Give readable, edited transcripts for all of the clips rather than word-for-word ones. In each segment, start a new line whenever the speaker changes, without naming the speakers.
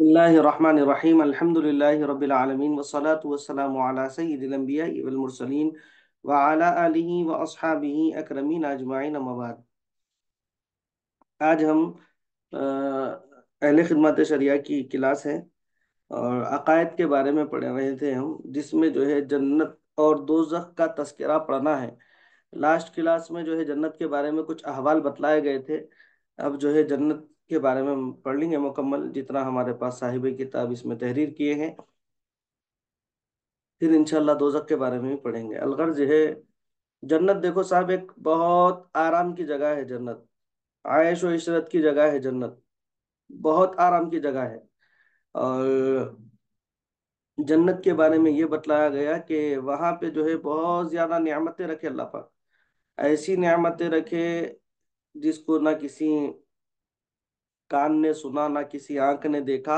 बिस्मिल्लाहिर्रहमानिर्रहीम अल्हम्दुलिल्लाहि रब्बिल आलमीन वस्सलातु वस्सलामु अला सय्यिदिल अंबिया'i वल मुरसलीन व अला आलिहि व अस्हाबिहि अकरमीन अजमाइन अम्मा बाद। आज हम अहले खिदमत शरिया की क्लास है और अकायद के बारे में पढ़ रहे थे हम, जिसमें जो है जन्नत और दोज़ख का तस्करा पढ़ना है। लास्ट क्लास में जो है जन्नत के बारे में कुछ अहवाल बतलाए गए थे। अब जो है जन्नत के बारे में हम पढ़ लेंगे मुकम्मल, जितना हमारे पास साहिब किताब इसमें तहरीर किए हैं। फिर इंशाल्लाह दोजख के बारे में भी पढ़ेंगे। अलगर्ज है, जन्नत देखो साहब एक बहुत आराम की जगह है। जन्नत आयश व इशरत की जगह है। जन्नत बहुत आराम की जगह है। और जन्नत के बारे में ये बतलाया गया कि वहां पे जो है बहुत ज्यादा नियामतें रखे अल्लाह पाक। ऐसी नियामतें रखे जिसको ना किसी कान ने सुना, ना किसी आंख ने देखा,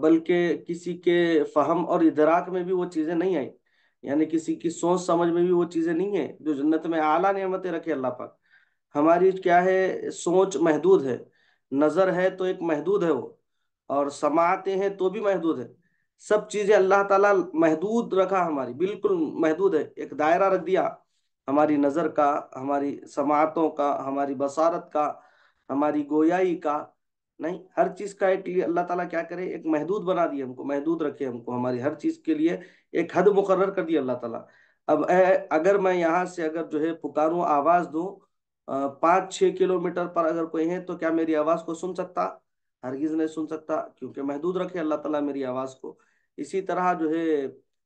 बल्कि किसी के फहम और इदराक में भी वो चीजें नहीं आई। यानी किसी की सोच समझ में भी वो चीजें नहीं है जो जन्नत में आला नेमतें रखे अल्लाह पाक। हमारी क्या है, सोच महदूद है, नजर है तो एक महदूद है वो, और समातें हैं तो भी महदूद है। सब चीजें अल्लाह ताला महदूद रखा, हमारी बिल्कुल महदूद है, एक दायरा रख दिया हमारी नजर का, हमारी समातों का, हमारी बसारत का, हमारी गोयाई का। नहीं, हर चीज का एक लिए अल्लाह ताला क्या करे, एक महदूद बना दिए हमको, महदूद रखे हमको, हमारी हर चीज के लिए एक हद मुकर्रर कर दिया अल्लाह ताला। अब अगर मैं यहाँ से अगर जो है पुकारूं, आवाज दूं, 5-6 किलोमीटर पर अगर कोई है तो क्या मेरी आवाज को सुन सकता? हरगिज नहीं सुन सकता, क्योंकि महदूद रखे अल्लाह ताला मेरी आवाज को। इसी तरह जो है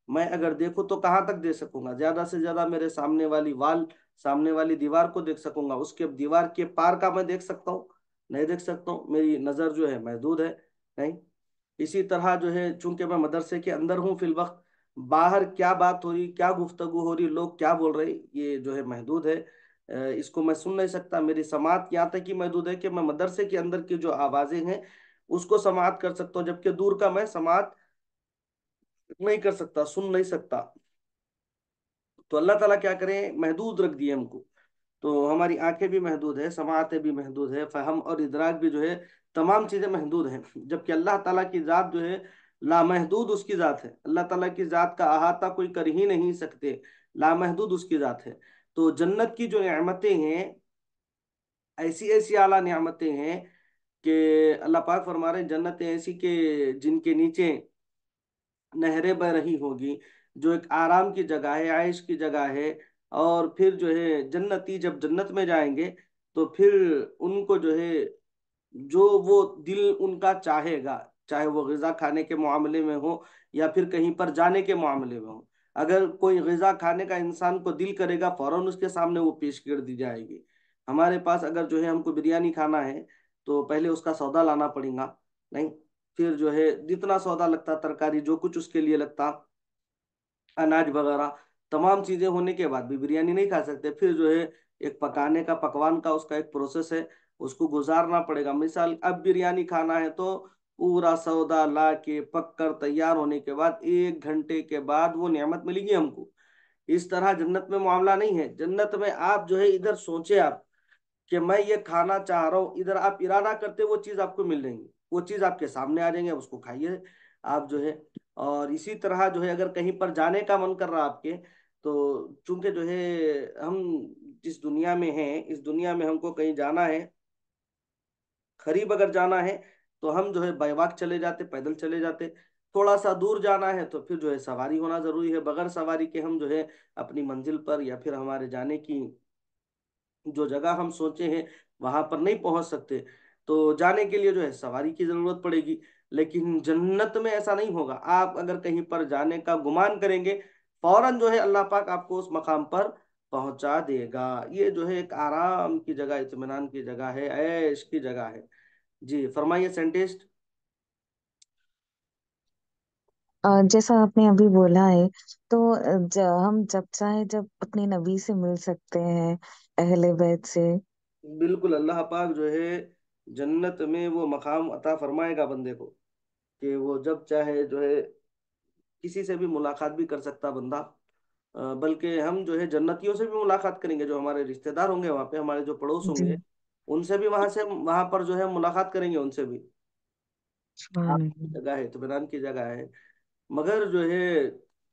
मैं अगर देखूं तो कहाँ तक दे सकूंगा? ज्यादा से ज्यादा मेरे सामने वाली वाल, सामने वाली दीवार को देख सकूंगा, उसके दीवार के पार का मैं देख सकता हूँ? नहीं देख सकता हूँ, मेरी नजर जो है महदूद है। नहीं। इसी तरह जो है चूंकि मैं मदरसे के अंदर हूँ फिल वक्त, बाहर क्या बात हो रही, क्या गुफ्तगू हो रही, लोग क्या बोल रहे, ये जो है महदूद है। इसको मैं सुन नहीं सकता। मेरी समात यहाँ तक ही महदूद है कि मैं मदरसे के अंदर की जो आवाजें हैं उसको समात कर सकता हूँ, जबकि दूर का मैं समात नहीं कर सकता, सुन नहीं सकता। तो अल्लाह ताला क्या करें, महदूद रख दिए हमको। तो हमारी आंखें भी महदूद है, समातें भी महदूद है, फहम और इदराक भी जो है, तमाम चीजें महदूद हैं। जबकि अल्लाह ताला की जात जो है लामहदूद उसकी जात है। अल्लाह ताला की जात का अहाता कोई कर ही नहीं सकते, लामहदूद उसकी जात है। तो जन्नत की जो नेमतें हैं, ऐसी ऐसी आला नेमतें हैं कि अल्लाह पाक फरमा रहे हैं जन्नतें ऐसी कि जिनके नीचे नहरें बह रही होगी, जो एक आराम की जगह है, आयश की जगह है। और फिर जो है जन्नती जब जन्नत में जाएंगे तो फिर उनको जो है जो वो दिल उनका चाहेगा, चाहे वो गिजा खाने के मामले में हो या फिर कहीं पर जाने के मामले में हो, अगर कोई गिजा खाने का इंसान को दिल करेगा फौरन उसके सामने वो पेश कर दी जाएगी। हमारे पास अगर जो है हमको बिरयानी खाना है तो पहले उसका सौदा लाना पड़ेगा। नहीं, फिर जो है जितना सौदा लगता, तरकारी जो कुछ उसके लिए लगता, अनाज वगैरह, तमाम चीजें होने के बाद भी बिरयानी नहीं खा सकते। फिर जो है एक पकाने का, पकवान का उसका एक प्रोसेस है, उसको गुजारना पड़ेगा। मिसाल अब बिरयानी खाना है तो पूरा सौदा ला के पक कर तैयार होने के बाद 1 घंटे के बाद वो नेमत मिलेगी हमको। इस तरह जन्नत में मामला नहीं है। जन्नत में आप जो है इधर सोचे आप कि मैं ये खाना चाह रहा हूँ, इधर आप इरादा करते वो चीज आपको मिल जाएंगी, वो चीज आपके सामने आ जाएंगे, उसको खाइए आप जो है। और इसी तरह जो है अगर कहीं पर जाने का मन कर रहा आपके, तो चूंकि जो है हम जिस दुनिया में हैं, इस दुनिया में हमको कहीं जाना है, करीब अगर जाना है तो हम जो है बैवाक चले जाते, पैदल चले जाते। थोड़ा सा दूर जाना है तो फिर जो है सवारी होना जरूरी है। बगैर सवारी के हम जो है अपनी मंजिल पर या फिर हमारे जाने की जो जगह हम सोचे हैं वहां पर नहीं पहुंच सकते। तो जाने के लिए जो है सवारी की जरूरत पड़ेगी। लेकिन जन्नत में ऐसा नहीं होगा। आप अगर कहीं पर जाने का गुमान करेंगे, फौरन जो है अल्लाह पाक आपको उस मकाम पर पहुंचा देगा। ये जो है एक आराम की जगह, इत्मीनान की जगह है, ऐश की जगह है। जी फरमाइए सेंटिस्ट।
जैसा आपने अभी बोला है, तो हम जब चाहे जब अपने नबी से मिल सकते हैं, अहले बैत से।
बिल्कुल, अल्लाह पाक जो है जन्नत में वो मकाम अता फरमाएगा बंदे को कि वो जब चाहे जो है किसी से भी मुलाकात भी कर सकता बंदा। बल्कि हम जो है जन्नतियों से भी मुलाकात करेंगे, जो हमारे रिश्तेदार होंगे वहाँ पे, हमारे जो पड़ोस
जी।
होंगे, उनसे भी वहां पर जो है मुलाकात करेंगे उनसे भी।
सुभान अल्लाह।
जगह है, इत्मीनान की जगह है। मगर जो है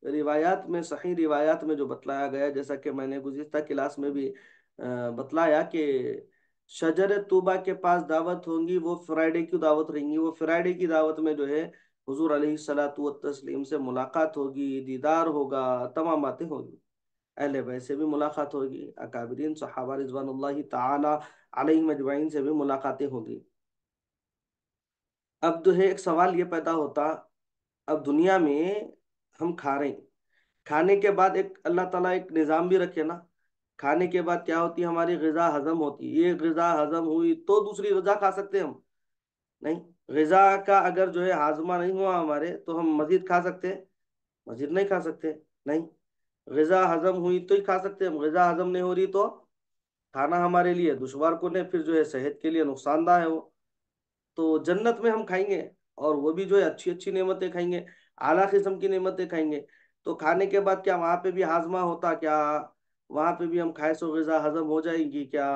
रिवायात में, सही रिवायात में जो बतलाया गया, जैसा कि मैंने गुज़िश्ता क्लास में भी बतलाया कि शजर तूबा के पास दावत होंगी, वो फ्राइडे की दावत रहेंगी। वो फ्राइडे की दावत में जो है हुजूर अलैहिस्सलातु वत्तस्लीम से मुलाकात होगी, दीदार होगा, तमाम बातें होगी। अहले बैत से भी मुलाकात होगी, अकाबरीन सहाबा रिजवानुल्लाहि ताला अलैहिम अजमाइन से भी मुलाकातें होगी। अब जो है एक सवाल ये पैदा होता, अब दुनिया में हम खा रहे हैं, खाने के बाद एक अल्लाह ताला एक निज़ाम भी रखे ना। खाने के बाद क्या होती है, हमारी ग़िज़ा हजम होती है। ये ग़िज़ा हजम हुई तो दूसरी ग़िज़ा खा सकते हैं हम? नहीं। ग़िज़ा का अगर जो है हाजमा नहीं हुआ हमारे, तो हम मजीद खा सकते हैं? मजीद नहीं खा सकते। नहीं। ग़िज़ा हजम हुई तो ही खा सकते हैं हम। ग़िज़ा हजम नहीं हो रही तो खाना हमारे लिए दुश्वार को ने, फिर जो है सेहत के लिए नुकसानदायक है वो। तो जन्नत में हम खाएंगे, और वो भी जो है अच्छी अच्छी नेमतें खाएंगे, आला किस्म की नेमतें खाएंगे। तो खाने के बाद क्या वहां पे भी हाजमा होता क्या? वहां पे भी हम खाए सो ग़िज़ा हजम हो जाएगी क्या?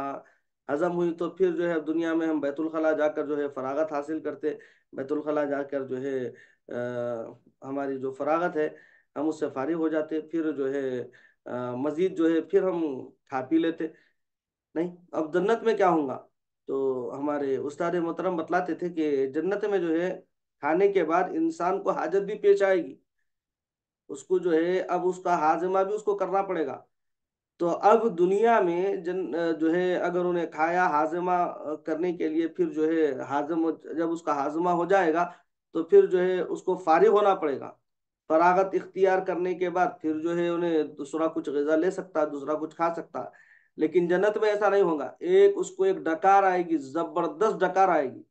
हजम हुई तो फिर जो है दुनिया में हम बैतुल खला जाकर जो है फरागत हासिल करते। बैतुल खला जाकर जो है हमारी जो फरागत है, हम उससे फारिग हो जाते। फिर जो है मजीद जो है फिर हम खा पी लेते। नहीं। अब जन्नत में क्या होगा? तो हमारे उस्ताद मोहतरम बतलाते थे कि जन्नत में जो है खाने के बाद इंसान को हाजत भी पेश आएगी। उसको जो है अब उसका हाजमा भी उसको करना पड़ेगा। तो अब दुनिया में जो है अगर उन्हें खाया हाजमा करने के लिए, फिर जो है जब उसका हाजमा हो जाएगा, तो फिर जो है उसको फारिग होना पड़ेगा। फरागत इख्तियार करने के बाद फिर जो है उन्हें दूसरा कुछ ग़िज़ा ले सकता है, दूसरा कुछ खा सकता है। लेकिन जन्नत में ऐसा नहीं होगा। उसको एक डकार आएगी, जबरदस्त डकार आएगी।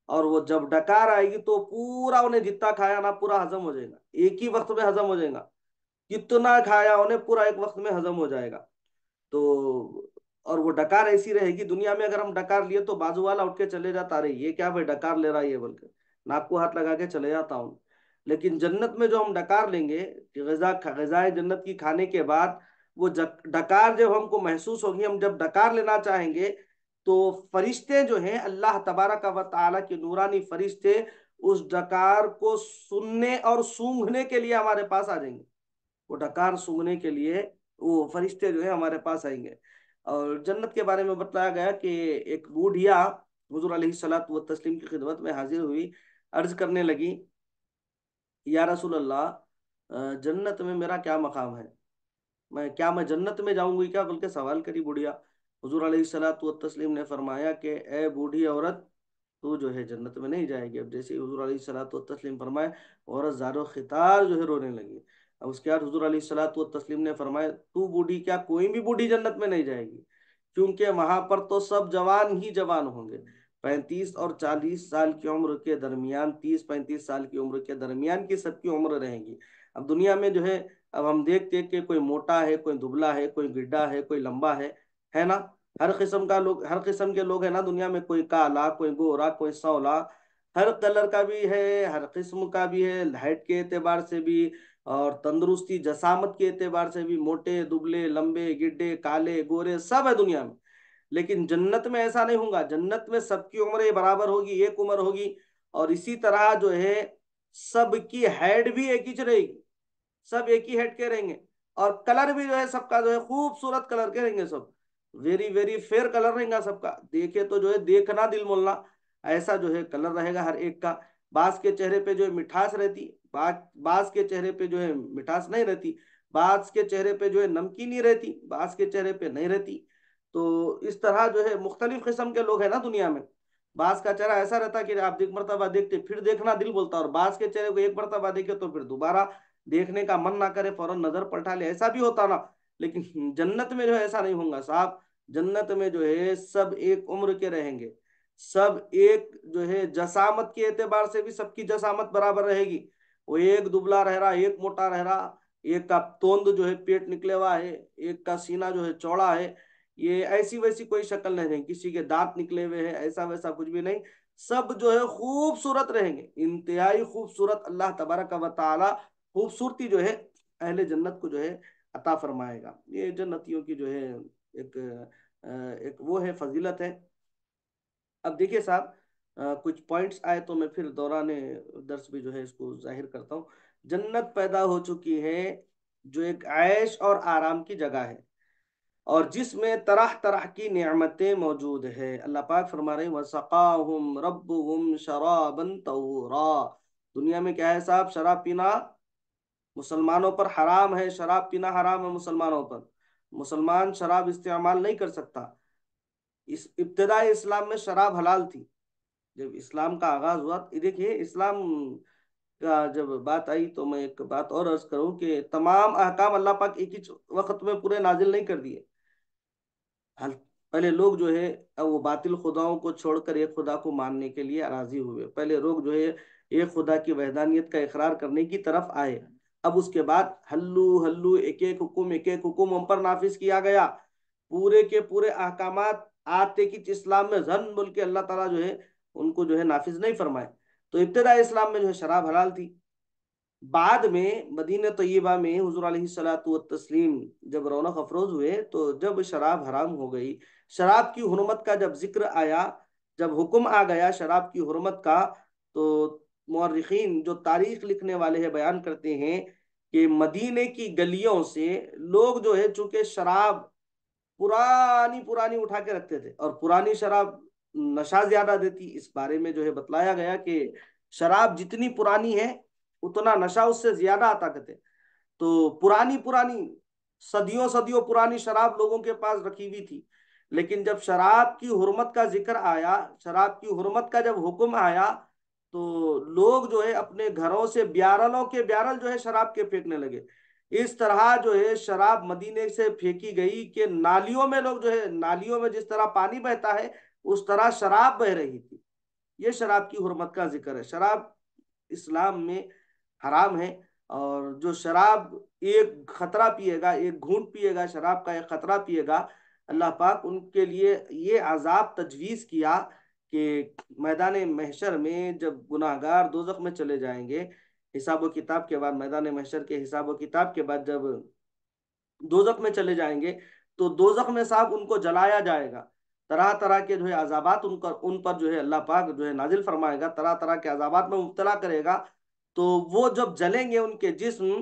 और वो जब डकार आएगी तो पूरा उन्हें जितना खाया ना पूरा हजम हो जाएगा, एक ही वक्त में हजम हो जाएगा। कितना खाया उन्हें पूरा एक वक्त में हजम हो जाएगा। तो और वो डकार ऐसी रहेगी, दुनिया में अगर हम डकार लिए तो बाजू वाला उठ के चले जाता, रही ये क्या भाई डकार ले रहा है ये बोल के, नाक को हाथ लगा के चले जाता हूँ। लेकिन जन्नत में जो हम डकार लेंगे, कि ग़िज़ाए जन्नत की खाने के बाद वो डकार जब हमको महसूस होगी, हम जब डकार लेना चाहेंगे, तो फरिश्ते जो हैं अल्लाह तबारक व तआला के नूरानी फरिश्ते उस डकार को सुनने और सूंघने के लिए हमारे पास आ जाएंगे। वो डकार सूंघने के लिए वो फरिश्ते जो है हमारे पास आएंगे। और जन्नत के बारे में बताया गया कि एक बूढ़िया हुजूर अलैहिस्सलातु व तस्लीम की खिदमत में हाजिर हुई, अर्ज करने लगी, या रसूल अल्लाह, जन्नत में मेरा क्या मकाम है? मैं जन्नत में जाऊंगी क्या, बल्कि सवाल करी बुढ़िया। हुजूर अलैहिस्सलातु व तस्लीम ने फरमाया कि ए बूढ़ी औरत, तू जो है जन्नत में नहीं जाएगी। अब जैसे ही हुजूर अलैहिस्सलातु व तस्लीम फरमाए, औरत ज़ारो खितार जो है रोने लगी। अब उसके बाद हुजूर अलैहिस्सलातु व तस्लीम ने फरमाया, तू बूढ़ी क्या, कोई भी बूढ़ी जन्नत में नहीं जाएगी, क्योंकि वहां पर तो सब जवान ही जवान होंगे। 35 और 40 साल की उम्र के दरमियान, 30-35 साल की उम्र के दरमियान की सबकी उम्र रहेगी। अब दुनिया में जो है, अब हम देखते कि कोई मोटा है, कोई दुबला है, कोई गिड्डा है, कोई लंबा है ना। हर किस्म के लोग है ना दुनिया में, कोई काला, कोई गोरा, कोई सांवला, हर कलर का भी है, हर किस्म का भी है, हाइट के एतबार से भी और तंदुरुस्ती जसामत के एतबार से भी, मोटे दुबले लंबे गिड्डे काले गोरे सब है दुनिया में। लेकिन जन्नत में ऐसा नहीं होगा। जन्नत में सबकी उम्र बराबर होगी, एक उम्र होगी। और इसी तरह जो है सबकी हाइट भी एक ही रहेगी, सब एक ही हेड के रहेंगे। और कलर भी जो है सबका जो है खूबसूरत कलर के रहेंगे सब, वेरी वेरी फेयर कलर रहेगा सबका। देखे तो जो है देखना दिल मोलना, ऐसा जो है कलर रहेगा हर एक का। बास के चेहरे पे जो है मिठास रहती, बास के चेहरे पे जो है मिठास नहीं रहती, बास के चेहरे पे जो है नमकीनी रहती, बास के चेहरे पे नहीं रहती। तो इस तरह जो है मुख्तलिफ किस्म के लोग हैं ना दुनिया में। बास का चेहरा ऐसा रहता कि आप एक मरतबा देखते फिर देखना दिल बोलता, और बास के चेहरे को एक मरतबा देखे तो फिर दोबारा देखने का मन ना करे, फौरन नजर पलटा ले, ऐसा भी होता ना। लेकिन जन्नत में जो है ऐसा नहीं होगा साहब। जन्नत में जो है सब एक उम्र के रहेंगे, सब एक जो है जसामत के एतबार से भी सबकी जसामत बराबर रहेगी। वो एक दुबला रह रहा, एक मोटा रह रहा, एक का तोंद जो है पेट निकले हुआ है, एक का सीना जो है चौड़ा है, ये ऐसी वैसी कोई शक्ल नहीं है, किसी के दांत निकले हुए हैं, ऐसा वैसा कुछ भी नहीं। सब जो है खूबसूरत रहेंगे, इंतहाई खूबसूरत। अल्लाह तबारक व तआला खूबसूरती जो है अहले जन्नत को जो है अता फरमाएगा। ये जन्नतियों की जो है एक एक वो है फजीलत है। अब देखिए साहब, कुछ पॉइंट्स आए तो मैं फिर दौराने दर्स भी जो है इसको जाहिर करता हूँ। जन्नत पैदा हो चुकी है, जो एक ऐश और आराम की जगह है, और जिसमें तरह तरह की नेमतें मौजूद है। अल्लाह पाक फरमा रहे हैं, वसक़ाहुम रब्बुहुम शराबन तहूरा। दुनिया में क्या है साहब, शराब पीना मुसलमानों पर हराम है, शराब पीना हराम है मुसलमानों पर। मुसलमान शराब इस्तेमाल नहीं कर सकता। इस इब्तदाई इस्लाम में शराब हलाल थी। जब इस्लाम का आगाज हुआ, देखिए इस्लाम का जब बात आई तो मैं एक बात और अर्ज करूं कि तमाम अहकाम अल्लाह पाक एक ही वक्त में पूरे नाजिल नहीं कर दिए। हल पहले लोग जो है वो बातिल खुदाओं को छोड़कर एक खुदा को मानने के लिए राजी हुए। पहले लोग जो है एक खुदा की वहदानियत का इकरार करने की तरफ आए। अब उसके बाद हल्लू हल्लू एक एक हुक्म हम पर नाफिज किया गया। पूरे के पूरे अहकामात आते कि इस्लाम में जन बोल के अल्लाह ताला जो है उनको जो है नाफिज नहीं फरमाए। तो इब्तदा इस्लाम में जो है शराब हलाल थी। बाद में मदीना तय्यबा में हुजूर अलैहिस्सलातु वत्तस्लीम जब रौनक अफरोज हुए, तो जब शराब हराम हो गई, शराब की हुर्मत का जब जिक्र आया, जब हुक्म आ गया शराब की हुर्मत का, तो मुअर्रिखीन जो तारीख लिखने वाले हैं बयान करते हैं कि मदीने की गलियों से लोग जो है चूंकि शराब पुरानी पुरानी उठा के रखते थे, और पुरानी शराब नशा ज्यादा देती, इस बारे में जो है बतलाया गया कि शराब जितनी पुरानी है उतना नशा उससे ज्यादा आता कहते। तो पुरानी पुरानी सदियों सदियों पुरानी शराब लोगों के पास रखी हुई थी। लेकिन जब शराब की हुर्मत का जिक्र आया, शराब की हुर्मत का जब हुक्म आया, तो लोग जो है अपने घरों से ब्यारलों के ब्यारल जो है शराब के फेंकने लगे। इस तरह जो है शराब मदीने से फेंकी गई कि नालियों में लोग जो है, नालियों में जिस तरह पानी बहता है उस तरह शराब बह रही थी। ये शराब की हुर्मत का जिक्र है। शराब इस्लाम में हराम है। और जो शराब एक खतरा पिएगा, एक घूंट पिएगा शराब का, एक खतरा पिएगा, अल्लाह पाक उनके लिए ये अजाब तजवीज किया कि मैदान महशर में जब गुनाहगार दोजख में चले जाएंगे, हिसाब व किताब के बाद, मैदान महशर के हिसाब व किताब के बाद जब दोजख में चले जाएंगे, तो दोजख में साहब उनको जलाया जाएगा। तरह तरह के जो है अजाबात उन पर जो है अल्लाह पाक जो है नाजिल फरमाएगा, तरह तरह के अजाबात में मुब्तला करेगा। तो वो जब जलेंगे उनके जिस्म,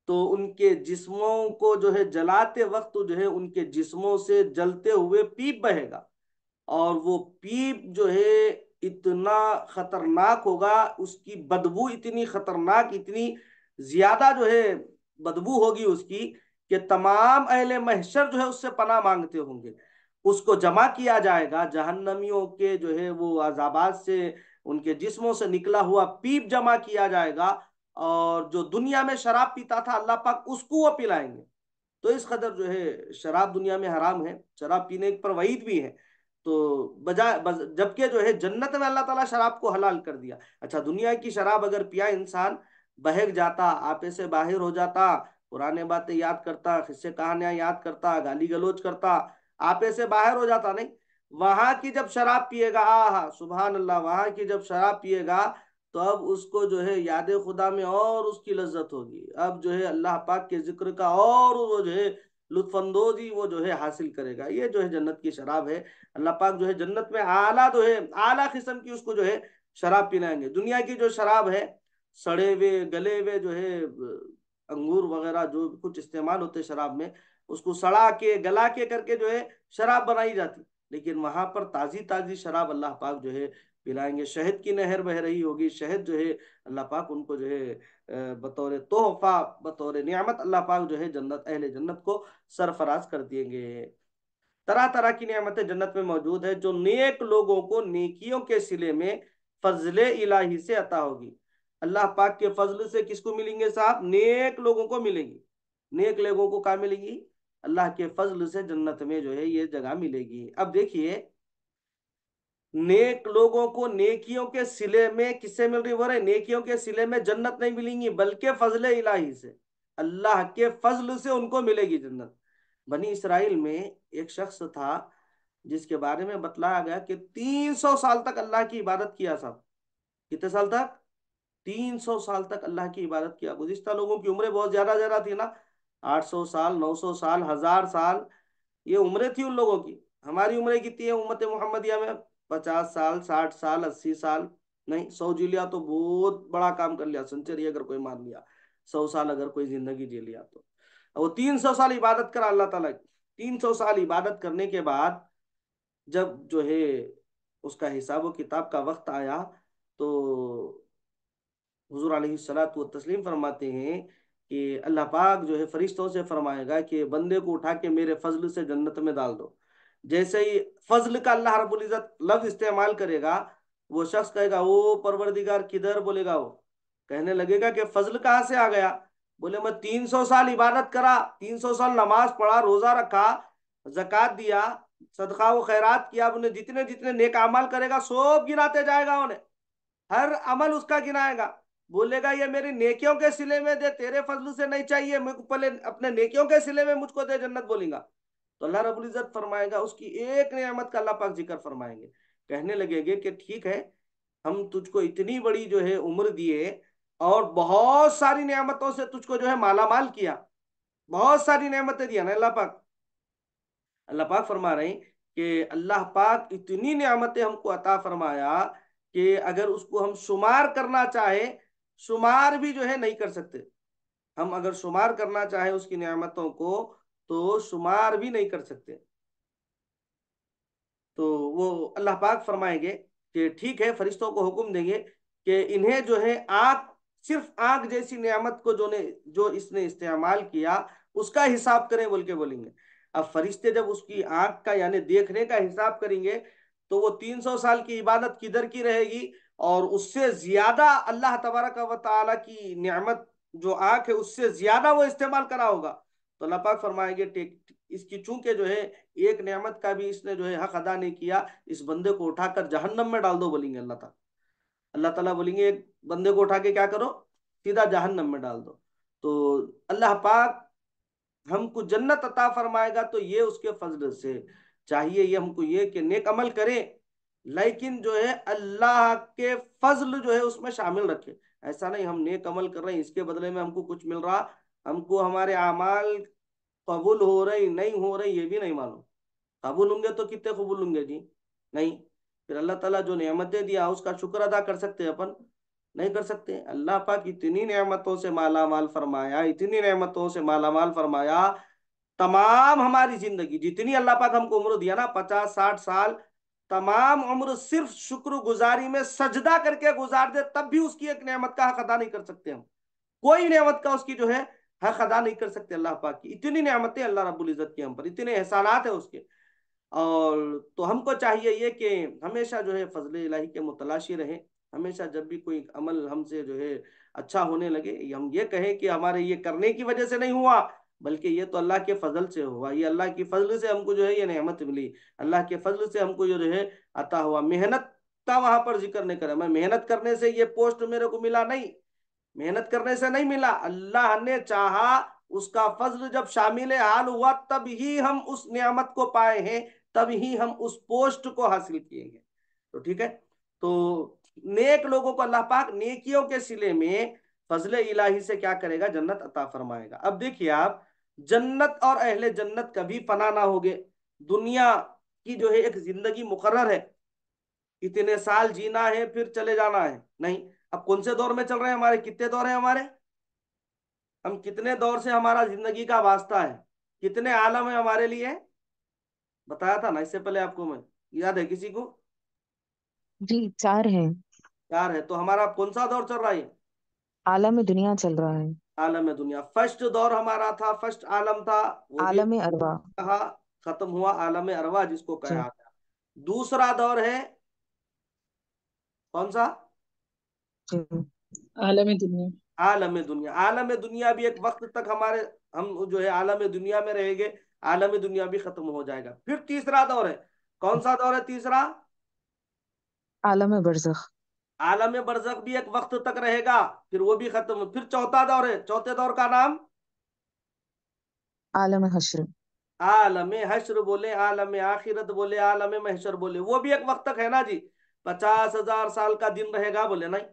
तो उनके जिस्मों को जो है जलाते वक्त जो है उनके जिस्मों से जलते हुए पीप बहेगा। और वो पीप जो है इतना खतरनाक होगा, उसकी बदबू इतनी खतरनाक, इतनी ज्यादा जो है बदबू होगी उसकी, कि तमाम अहले महशर जो है उससे पनाह मांगते होंगे। उसको जमा किया जाएगा, जहन्नमियों के जो है वो अजाबात से उनके जिस्मों से निकला हुआ पीप जमा किया जाएगा। और जो दुनिया में शराब पीता था अल्लाह पाक उसको वो पिलाएंगे। तो इस कदर जो है शराब दुनिया में हराम है, शराब पीने पर वईद भी है। तो जबकि जो है जन्नत में अल्लाह ताला शराब को हलाल कर दिया। अच्छा, दुनिया की शराब अगर पिया इंसान, बहक जाता, आपे से बाहर हो जाता, पुराने बातें याद करता, किस्से कहानियां याद करता, गाली गलौज करता, आपे से बाहर हो जाता। नहीं, वहां की जब शराब पिएगा, आहा सुभान अल्लाह, वहां की जब शराब पिएगा, तो अब उसको जो है याद खुदा में और उसकी लज्जत होगी। अब जो है अल्लाह पाक के जिक्र का और वो जो है लुत्फानंदोजी वो जो है हासिल करेगा। ये जो है जन्नत की शराब है। अल्लाह पाक जो है जन्नत में आला जो है आला किस्म की उसको जो है शराब पिलाएंगे। दुनिया की जो शराब है, सड़े हुए गले हुए जो है अंगूर वगैरह जो कुछ इस्तेमाल होते हैं शराब में, उसको सड़ा के गला के करके जो है शराब बनाई जाती। लेकिन वहां पर ताजी ताजी शराब अल्लाह पाक जो है पिलाएंगे। शहद की नहर बह रही होगी, शहद जो है अल्लाह पाक उनको जो है बतौर तोहफा, बतौर नियामत अल्लाह पाक जो है जन्नत, अहले जन्नत को सरफराज कर देंगे। तरह तरह की नेमतें जन्नत में मौजूद है, जो नेक लोगों को नेकियों के सिले में फजले इलाही से अता होगी। अल्लाह पाक के फजल से किसको मिलेंगे साहब? नेक लोगों को मिलेंगी। नेक लोगों को क्या मिलेगी? अल्लाह के फजल से जन्नत में जो है ये जगह मिलेगी। अब देखिए, नेक लोगों को नेकियों के सिले में किससे मिल रही? बोल रहे नेकियों के सिले में जन्नत नहीं मिलेंगी, बल्कि फजले इलाही से, अल्लाह के फजल से उनको मिलेगी जन्नत। बनी इसराइल में एक शख्स था जिसके बारे में बतलाया गया कि 300 साल तक अल्लाह की इबादत किया। साहब कितने साल तक? 300 साल तक अल्लाह की इबादत किया। गुज़िश्ता लोगों की उम्रें बहुत ज्यादा ज्यादा थी ना, 800 साल, 900 साल, 1000 साल, ये उम्रें थी उन लोगों की। हमारी उम्रें कितनी है उम्मत मोहम्मदिया में? 50 साल, 60 साल, 80 साल, नहीं 100 जी लिया तो बहुत बड़ा काम कर लिया, सेंचुरी अगर कोई मान लिया। 100 साल अगर कोई जिंदगी जी लिया तो वो 300 साल इबादत करा अल्लाह ताला की। 300 साल इबादत करने के बाद जब जो है उसका हिसाब व किताब का वक्त आया, तो हुजूर अलैहिस्सलातु व तस्लीम फरमाते हैं कि अल्लाह पाक जो है फरिश्तों से फरमाएगा कि बंदे को उठा के मेरे फजल से जन्नत में डाल दो। जैसे ही फजल का अल्लाह रब्बुल इज्जत लफ्ज इस्तेमाल करेगा, वो शख्स कहेगा ओ परवरदिगार किधर, बोलेगा वो, कहने लगेगा कि फजल कहाँ से आ गया। बोले मैं 300 साल इबादत करा, 300 साल नमाज पढ़ा, रोजा रखा, जक़ात दिया, सदका व खैरात किया, उन्हें जितने जितने नेक अमाल करेगा सब गिनाते जाएगा उन्हें, हर अमल उसका गिनाएगा। बोलेगा ये मेरी नेकियों के सिले में दे, तेरे फजल से नहीं चाहिए, मेरे को पहले अपने नेकियों के सिले में मुझको दे, जन्नत बोलेगा। तो अल्लाह रब्बुल इज्जत फरमाएगा, उसकी एक नेमत का अल्लाह पाक जिक्र फरमाएंगे, कहने लगेंगे कि ठीक है, हम तुझको इतनी बड़ी जो है उम्र दिए और बहुत सारी नेमतों से तुझको जो है माला माल किया, बहुत सारी नेमतें दिया ना अल्लाह पाक। अल्लाह पाक फरमा रहे हैं कि अल्लाह पाक इतनी नेमतें हमको अता फरमाया कि अगर उसको हम शुमार करना चाहे, शुमार भी जो है नहीं कर सकते। हम अगर शुमार करना चाहे उसकी नेमतों को, तो शुमार भी नहीं कर सकते। तो वो अल्लाह पाक फरमाएंगे कि ठीक है, फरिश्तों को हुक्म देंगे कि इन्हें जो है आंख, सिर्फ आंख जैसी नेमत को जो इसने इस्तेमाल किया उसका हिसाब करें बोल के बोलेंगे। अब फरिश्ते जब उसकी आंख का यानी देखने का हिसाब करेंगे, तो वो 300 साल की इबादत किधर की रहेगी, और उससे ज्यादा अल्लाह तबारक व तआला की नेमत जो आंख है उससे ज्यादा वो इस्तेमाल करा होगा। तो अल्लाह पाक फरमाएंगे इसकी चूंकि जो है एक नेमत का भी इसने जो है हक अदा नहीं किया, इस बंदे को उठाकर जहन्नम में डाल दो बोलेंगे अल्लाह ताला। अल्लाह ताला बोलेंगे एक बंदे को उठा के क्या करो, सीधा जहन्नम में डाल दो। तो अल्लाह पाक हमको जन्नत अता फरमाएगा तो ये उसके फजल से। चाहिए ये हमको ये कि नेक अमल करें, लेकिन जो है अल्लाह के फजल जो है उसमें शामिल रखे। ऐसा नहीं हम नेक अमल कर रहे हैं इसके बदले में हमको कुछ मिल रहा, हमको हमारे अमाल कबूल हो रही नहीं हो रही ये भी नहीं मालूम। कबूल होंगे तो कितने कबूल होंगे जी, नहीं। फिर अल्लाह ताला जो नेमतें दिया उसका शुक्र अदा कर सकते हैं अपन, नहीं कर सकते। अल्लाह पाक इतनी नेमतों से माला माल फरमाया, इतनी नेमतों से माला माल फरमाया, तमाम हमारी जिंदगी जितनी अल्लाह पाक हमको उम्र दिया ना, 50 60 साल, तमाम उम्र सिर्फ शुक्र गुजारी में सजदा करके गुजार दे तब भी उसकी एक नेमत का हक अदा नहीं कर सकते हम। कोई नेमत का उसकी जो है हक अदा नहीं कर सकते। अल्लाह पाक की इतनी नेमतें अल्लाह रब्बुल इज्जत की हम पर, इतने एहसानात है उसके। और तो हमको चाहिए ये कि हमेशा जो है फजल इलाही के मुतलाशी रहें। हमेशा जब भी कोई अमल हमसे जो है अच्छा होने लगे, हम ये कहें कि हमारे ये करने की वजह से नहीं हुआ, बल्कि ये तो अल्लाह के फजल से हुआ, ये अल्लाह की फजल से हमको जो है ये नेमत मिली, अल्लाह के फजल से हमको जो है अता हुआ। मेहनत का वहां पर जिक्र नहीं करें, मैं मेहनत करने से ये पोस्ट मेरे को मिला, नहीं, मेहनत करने से नहीं मिला, अल्लाह ने चाहा, उसका फजल जब शामिल हाल हुआ तब ही हम उस नियामत को पाए हैं, तब ही हम उस पोस्ट को हासिल किए हैं। तो ठीक है, तो नेक लोगों को अल्लाह पाक नेकियों के सिले में फजल इलाही से क्या करेगा, जन्नत अता फरमाएगा। अब देखिए आप, जन्नत और अहले जन्नत कभी फना ना होगे। दुनिया की जो है एक जिंदगी मुकर्रर है, इतने साल जीना है फिर चले जाना है, नहीं। अब कौन से दौर में चल रहे हैं हमारे, कितने दौर हैं हमारे, हम कितने दौर से हमारा जिंदगी का वास्ता है, कितने आलम है हमारे लिए, बताया था ना इससे पहले आपको मैं, याद है किसी को?
जी, 4 हैं।
4 है। तो हमारा कौन सा दौर चल रहा है?
आलम दुनिया चल रहा है।
आलम दुनिया। फर्स्ट दौर हमारा था, फर्स्ट आलम था, वो भी
आलम अरवा।
कहा, खत्म हुआ, आलम अरवा जिसको
जी।
कहा था। दूसरा दौर है कौन सा?
जी।
आलम दुनिया।
आलम दुनिया। आलम दुनिया भी एक वक्त तक हमारे, हम जो है आलम दुनिया में रहेंगे, आलम दुनिया भी खत्म हो जाएगा। फिर तीसरा दौर है, कौन सा दौर है तीसरा?
आलम बरज़ख।
आलम बरज़ख भी एक वक्त तक रहेगा, फिर वो भी खत्म। फिर चौथा दौर है, चौथे दौर का नाम
आलम हश्र।
आलम हश्र बोले, आलम आखिरत बोले, आलम महशर बोले, वो भी एक वक्त तक है ना जी। 50,000 साल का दिन रहेगा बोले, नहीं,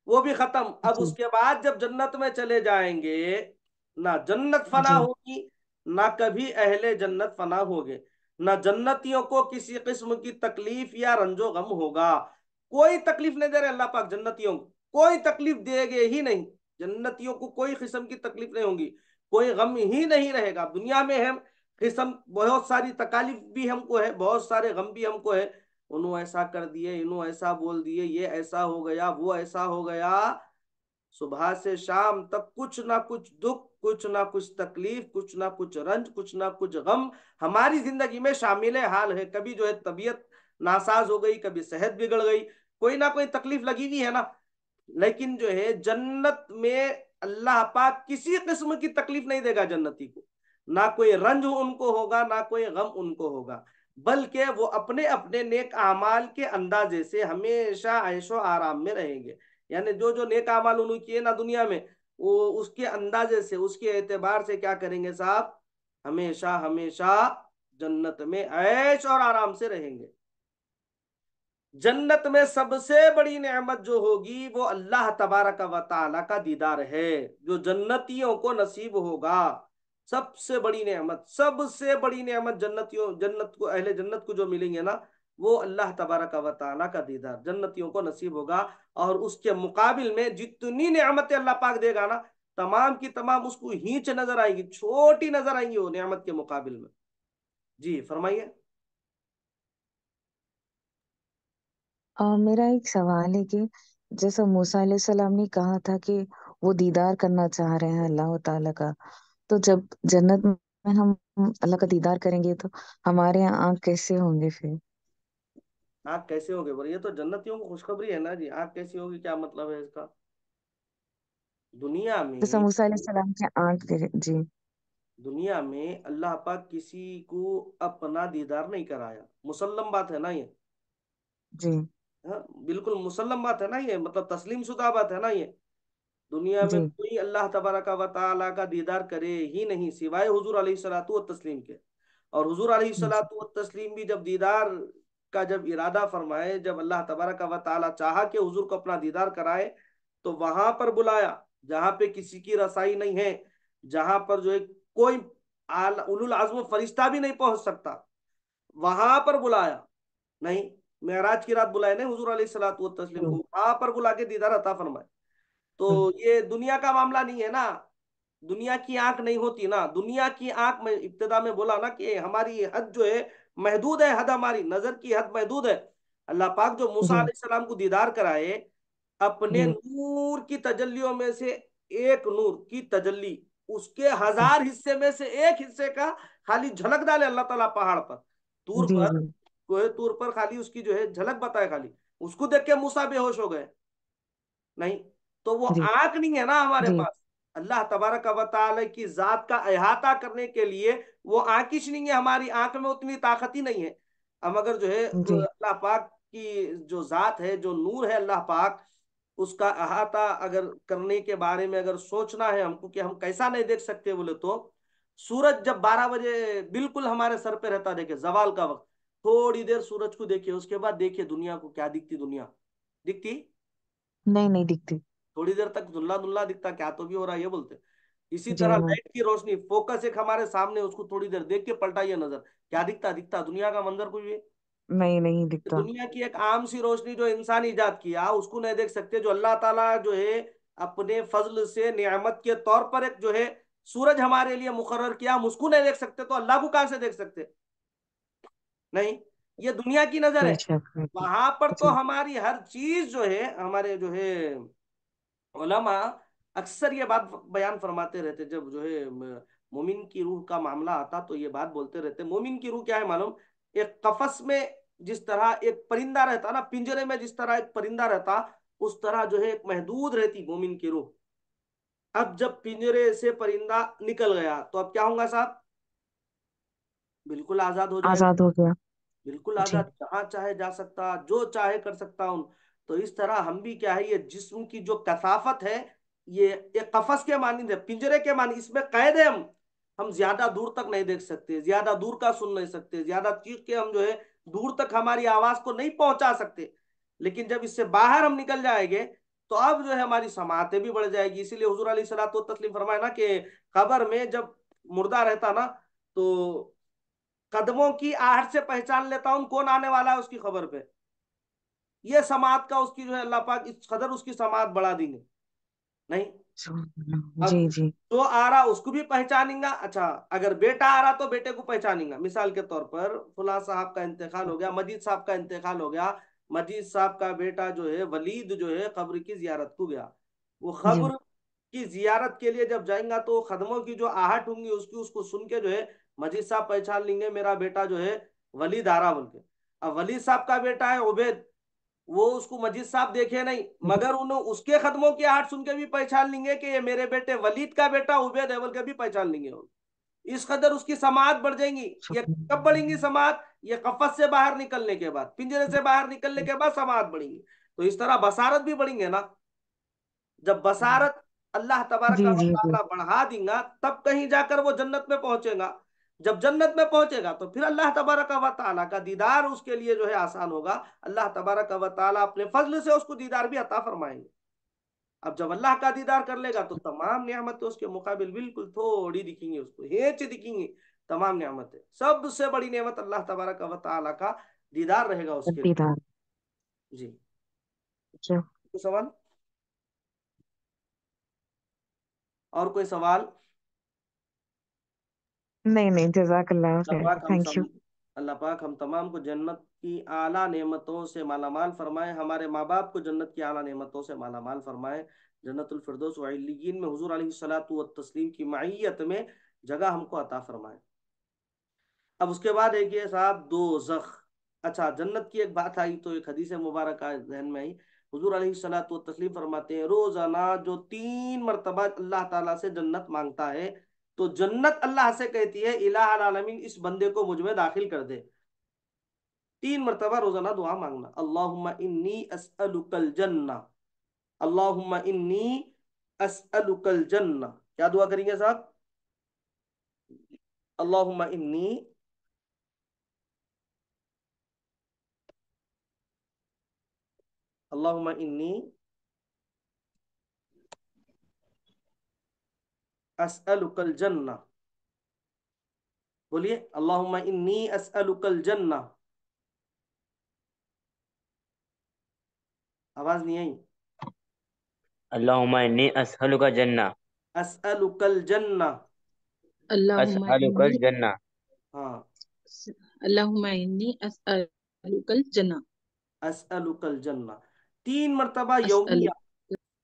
वो भी खत्म। अब
जी।
उसके बाद जब जन्नत में चले जाएंगे, ना जन्नत फना
जी।
होगी, ना कभी अहले जन्नत फना होंगे। ना जन्नतियों को किसी किस्म की तकलीफ या रंजो गम होगा। कोई तकलीफ नहीं दे रहे अल्लाह पाक जन्नतियों को, कोई तकलीफ देंगे ही नहीं। जन्नतियों को कोई किस्म की तकलीफ नहीं होगी, कोई गम ही नहीं रहेगा। दुनिया में हम किस्म बहुत सारी तकालीफ भी हमको है, बहुत सारे गम भी हमको है। उन्होंने ऐसा कर दिए, इन्होंने ऐसा बोल दिए, ये ऐसा हो गया, वो ऐसा हो गया। सुबह से शाम तक कुछ ना कुछ दुख, कुछ ना कुछ तकलीफ, कुछ ना कुछ रंज, कुछ ना कुछ गम हमारी जिंदगी में शामिल हाल है। कभी जो है तबीयत नासाज हो गई, कभी सेहत बिगड़ गई, कोई ना कोई तकलीफ लगी हुई है ना। लेकिन जो है जन्नत में अल्लाह पाक किसी किस्म की तकलीफ नहीं देगा जन्नती को। ना कोई रंज उनको होगा, ना कोई गम उनको होगा, बल्कि वो अपने अपने नेक अमाल के अंदाजे से हमेशा ऐशो आराम में रहेंगे। यानी जो जो नेक अमाल उन्होंने किए ना दुनिया में, वो उसके अंदाजे से, उसके एतबार से क्या करेंगे साहब, हमेशा हमेशा जन्नत में ऐश और आराम से रहेंगे। जन्नत में सबसे बड़ी नेमत जो होगी वो अल्लाह तबारक व तआला का दीदार है, जो जन्नतियों को नसीब होगा। सबसे बड़ी नेमत, सबसे बड़ी नेमत जन्नतियों, जन्नत को, अहले जन्नत को जो मिलेंगे ना, वो अल्लाह तबारक व तआला का दीदार जन्नतियों को नसीब होगा। और उसके मुकाबिल में जितनी नेमतें अल्लाह पाक देगा ना, तमाम की तमाम उसको हींच नजर आएंगी, छोटी नजर आएंगी वो नेमत के मुकाबिल में। जी फरमाइए।
मेरा एक सवाल है कि जैसा मूसा अलैहिस्सलाम ने कहा था कि वो दीदार करना चाह रहे हैं अल्लाह ताला का, तो जब जन्नत में हम अल्लाह का दीदार करेंगे तो हमारे यहाँ आँख कैसे होंगे फिर?
आग कैसे होगे बोले, ये तो जन्नतियों को खुशखबरी है ना जी। आग कैसी होगी क्या मतलब है इसका? दुनिया
जैसा
में,
मूसा अलैहिस्सलाम के आँख जी।
दुनिया में अल्लाह पाक किसी को अपना दीदार नहीं कराया, मुसल्लम बात है ना ये।
जी।
हाँ बिल्कुल मुसल्लम बात है ना ये, मतलब तस्लीम शुदा बात है ना ये। दुनिया में
जी।
कोई अल्लाह तबारक व तआला का दीदार करे ही नहीं सिवाय हुजूर अलैहिस्सलातु व तस्लीम के। और हुजूर
जी।
अलैहिस्सलातु व तस्लीम भी जब दीदार का जब इरादा फरमाए, जब अल्लाह तबारक व तआला चाहा कि हुजूर को अपना दीदार कराए, तो वहां पर बुलाया जहां पे किसी की रसाई नहीं है, जहां पर जो है कोई उलुल आज़म फरिश्ता भी नहीं पहुंच सकता, वहां पर बुलाया। नहीं, मेराज की रात बुलाए नहीं हुजूर अलैहिस्सलातु व तस्लीम को,
जी।
वहां पर बुला के दीदार अता फरमाए। तो
जी।
ये दुनिया का मामला नहीं है ना। दुनिया की आंख नहीं होती ना, दुनिया की आंख में इब्तिदा में बोला ना कि हमारी हद जो है महदूद है, हद हमारी नजर की हद महदूद है। अल्लाह पाक जो मूसा
जी।
अलैहिस्सलाम को दीदार कराए, अपने
जी।
नूर की तजल्लियों में से एक नूर की तजल्ली, उसके हजार हिस्से में से एक हिस्से का खाली झलक डाले अल्लाह ताला पहाड़ पर, तूर
जी।
पर,
जी।
कोहे तूर पर, खाली उसकी जो है झलक बताए खाली, उसको देख के मूसा बेहोश हो गए। नहीं, तो वो
जी।
आंख नहीं है ना हमारे
जी।
पास। अल्लाह तबारक व तआला की जात का अहाता करने के लिए वो आंखिश नहीं है, हमारी आंख में उतनी ताकत ही नहीं है। हम अगर जो है
जी।
अल्लाह पाक की जो जात है, जो नूर है अल्लाह पाक, उसका अहाता अगर करने के बारे में अगर सोचना है हमको कि हम कैसा नहीं देख सकते बोले तो, सूरज जब 12 बजे बिल्कुल हमारे सर पे रहता, देखे जवाल का वक्त, थोड़ी देर सूरज को देखिए, उसके बाद देखिए दुनिया को, क्या दिखती दुनिया, दिखती?
नहीं, नहीं दिखती।
थोड़ी देर तक धुल्ला धुल्ला दिखता, क्या तो भी हो रहा है ये बोलते। इसी
जी
तरह
हाँ।
लाइट की रोशनी, फोकस एक हमारे सामने, उसको थोड़ी देर देख के पलटाइए नजर, क्या दिखता? दिखता दुनिया का मंजर कुछ भी?
नहीं, नहीं दिखता।
दुनिया की एक आम सी रोशनी जो इंसान इजाद किया उसको नहीं देख सकते, जो अल्लाह ताला जो है अपने फजल से नियामत के तौर पर एक जो है सूरज हमारे लिए मुकर्रर किया, हम उसको नहीं देख सकते, तो अल्लाह को कहां से देख सकते? नहीं, ये दुनिया की नजर है।
बेशक, बेशक।
वहां पर तो
जी।
हमारी हर चीज जो है, हमारे जो है उलमा अक्सर ये बात बयान फरमाते रहते, जब जो है मोमिन की रूह का मामला आता तो ये बात बोलते रहते। मोमिन की रूह क्या है मालूम? एक कफस में जिस तरह एक परिंदा रहता ना, पिंजरे में जिस तरह एक परिंदा रहता, उस तरह जो है एक महदूद रहती मोमिन की रूह। अब जब पिंजरे से परिंदा निकल गया तो अब क्या होगा साहब? बिल्कुल आजाद हो जाएगा,
आजाद हो गया।
बिल्कुल
जी।
आजाद, जहां चाहे जा सकता, जो चाहे कर सकता हूं। तो इस तरह हम भी क्या है, ये जिस्म की जो कसाफत है, ये एक कफस के मानिंद है, पिंजरे के मानी, इसमें कैद है हम ज्यादा दूर तक नहीं देख सकते, ज्यादा दूर का सुन नहीं सकते, ज्यादा चीख के हम जो है दूर तक हमारी आवाज को नहीं पहुंचा सकते। लेकिन जब इससे बाहर हम निकल जाएंगे तो अब जो है हमारी समातें भी बढ़ जाएगी। इसीलिए हुजूर अलैहिस्सलातु तस्लीम फरमाए ना कि कब्र में जब मुर्दा रहता ना, तो कदमों की आहट से पहचान लेता हूं कौन आने वाला है उसकी खबर पे। ये समात का उसकी जो है अल्लाह पाक इस कदर उसकी समात बढ़ा देंगे। नहीं,
जी
अब
जी
जो आ रहा उसको भी पहचानेगा। अच्छा, अगर बेटा आ रहा तो बेटे को पहचानेगा। मिसाल के तौर पर फुला साहब का इंतकाल हो गया, मजीद साहब का इंतकाल हो गया, मजीद साहब का बेटा जो है वलीद जो है कब्र की जियारत को गया। वो
जी
खब्र की जियारत के लिए जब जाएगा तो खदमों की जो आहट होंगी उसकी उसको सुन के जो है मजीद साहब पहचान लेंगे मेरा बेटा जो है वलीद आ रहा बोल के। अब वलीद साहब का बेटा है उबैद, वो उसको मजीद साहब देखे नहीं, मगर उन्हें उसके कदमों की आहट सुन के भी पहचान लेंगे कि ये मेरे बेटे वलीद का बेटा उबैद है बोल के भी पहचान लेंगे। इस कदर उसकी समात बढ़ जाएंगी। ये कब बढ़ेंगी समात? ये कफस से बाहर निकलने के बाद, पिंजरे से बाहर निकलने के बाद समात बढ़ेंगी। तो इस तरह बसारत भी बढ़ेंगे ना। जब बसारत अल्लाह तबारक
जी
व
जी जी
तआला बढ़ा देगा तब कहीं जाकर वो जन्नत में पहुंचेगा। जब जन्नत में पहुंचेगा तो फिर अल्लाह तबारक व तआला का दीदार उसके लिए जो है आसान होगा। अल्लाह तबारक व तआला अपने फजल से उसको दीदार भी अता फरमाएंगे। अब जब अल्लाह का दीदार कर लेगा तो तमाम नियामतें उसके मुकाबिल बिल्कुल थोड़ी दिखेंगी, उसको हेच दिखेंगी। तमाम नियामतें, सबसे बड़ी नेमत अल्लाह तबारक व तआला का दीदार रहेगा उसके लिए।
दीदार।
जी।
अच्छा।
कोई सवाल? और कोई सवाल?
नहीं नहीं, जजाकल्लाह
अल्लाह
खैर,
पाक हम
थैंक
सब
यू।
अल्लाह पाक हम तमाम को जन्नत की आला नेमतों से मालामाल फरमाए, हमारे माँ बाप को जन्नत की आला नेमतों से मालामाल फरमाए। जन्नतुल फिरदौस व इल्लियीन में हुजूर अलैहिस्सलातु व तस्लीम की मईयत में जगह हमको अता फरमाए। अब उसके बाद है कि साहब दोज़ख। अच्छा, जन्नत की एक बात आई तो एक हदीस मुबारक जहन में आई। हुजूर अलैहिस्सलातु व तस्लीम फरमाते हैं रोजाना जो 3 मरतबा अल्लाह ताला से जन्नत मांगता है तो जन्नत अल्लाह से कहती है इलाह आलमीन इस बंदे को मुझ में दाखिल कर दे। 3 मरतबा रोजाना दुआ मांगना, अल्लाहुम्मा इन्नी अस्अलुकल जन्ना, अल्लाहुम्मा इन्नी अस्अलुकल जन्ना। क्या दुआ करेंगे साहब? अल्लाहुम्मा इन्नी, अल्लाहुम्मा इन्नी अस्अलुकल जन्ना। बोलिए, अल्लाहुम्मा इन्नी अस्अलुकल जन्ना। आवाज नहीं आई।
अल्लाहुम्मा इन्नी अस्अलुका जन्ना।
अस्अलुकल जन्ना।
अल्लाहुम्मा
अस्अलुकल
इन्नी
जन्ना।
हाँ,
अल्लाहुम्मा इन्नी अस्अलुकल जन्ना।
अस्अलुकल जन्ना। 3 मरतबा
अस्अलु
यौमिया,